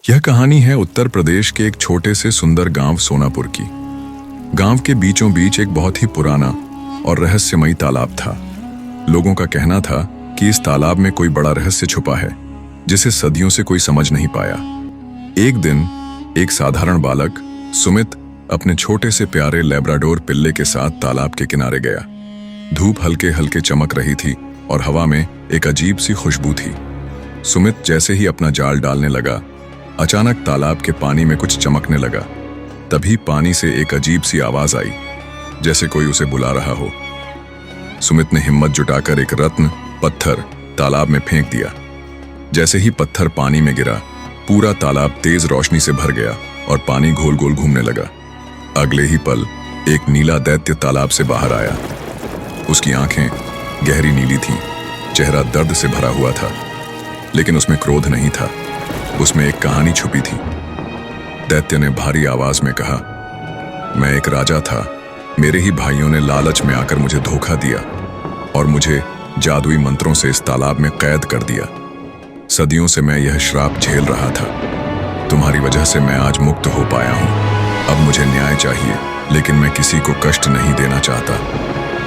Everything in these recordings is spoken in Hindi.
यह कहानी है उत्तर प्रदेश के एक छोटे से सुंदर गांव सोनापुर की। गांव के बीचों बीच एक बहुत ही पुराना और रहस्यमयी तालाब था। लोगों का कहना था कि इस तालाब में कोई बड़ा रहस्य छुपा है जिसे सदियों से कोई समझ नहीं पाया। एक दिन एक साधारण बालक सुमित अपने छोटे से प्यारे लैब्राडोर पिल्ले के साथ तालाब के किनारे गया। धूप हल्के हल्के चमक रही थी और हवा में एक अजीब सी खुशबू थी। सुमित जैसे ही अपना जाल डालने लगा, अचानक तालाब के पानी में कुछ चमकने लगा। तभी पानी से एक अजीब सी आवाज आई, जैसे कोई उसे बुला रहा हो। सुमित ने हिम्मत जुटाकर एक रत्न पत्थर तालाब में फेंक दिया। जैसे ही पत्थर पानी में गिरा, पूरा तालाब तेज रोशनी से भर गया और पानी गोल गोल घूमने लगा। अगले ही पल एक नीला दैत्य तालाब से बाहर आया। उसकी आंखें गहरी नीली थीं, चेहरा दर्द से भरा हुआ था, लेकिन उसमें क्रोध नहीं था, उसमें एक कहानी छुपी थी। दैत्य ने भारी आवाज में कहा, मैं एक राजा था। मेरे ही भाइयों ने लालच में आकर मुझे धोखा दिया और मुझे जादुई मंत्रों से इस तालाब में कैद कर दिया। सदियों से मैं यह श्राप झेल रहा था। तुम्हारी वजह से मैं आज मुक्त हो पाया हूं। अब मुझे न्याय चाहिए, लेकिन मैं किसी को कष्ट नहीं देना चाहता,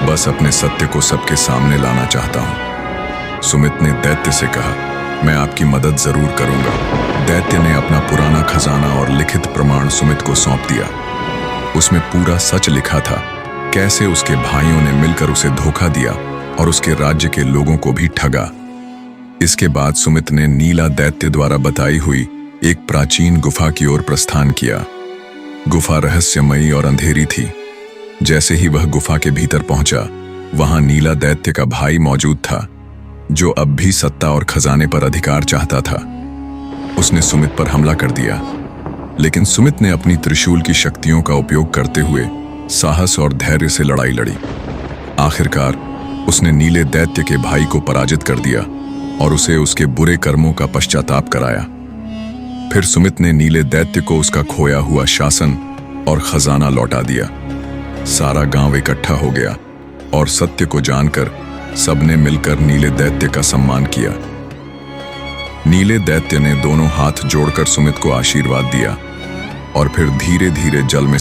बस अपने सत्य को सबके सामने लाना चाहता हूं। सुमित ने दैत्य से कहा, मैं आपकी मदद जरूर करूंगा। दैत्य ने अपना पुराना खजाना और लिखित प्रमाण सुमित को सौंप दिया। उसमें पूरा सच लिखा था, कैसे उसके भाइयों ने मिलकर उसे धोखा दिया और उसके राज्य के लोगों को भी ठगा। इसके बाद सुमित ने नीला दैत्य द्वारा बताई हुई एक प्राचीन गुफा की ओर प्रस्थान किया। गुफा रहस्यमयी और अंधेरी थी। जैसे ही वह गुफा के भीतर पहुंचा, वहां नीला दैत्य का भाई मौजूद था, जो अब भी सत्ता और खजाने पर अधिकार चाहता था। उसने सुमित पर हमला कर दिया, लेकिन सुमित ने अपनी त्रिशूल की शक्तियों का उपयोग करते हुए साहस और धैर्य से लड़ाई लड़ी। आखिरकार उसने नीले दैत्य के भाई को पराजित कर दिया और उसे उसके बुरे कर्मों का पश्चाताप कराया। फिर सुमित ने नीले दैत्य को उसका खोया हुआ शासन और खजाना लौटा दिया। सारा गांव इकट्ठा हो गया और सत्य को जानकर सबने मिलकर नीले दैत्य का सम्मान किया। नीले दैत्य ने दोनों हाथ जोड़कर सुमित को आशीर्वाद दिया और फिर धीरे धीरे जल में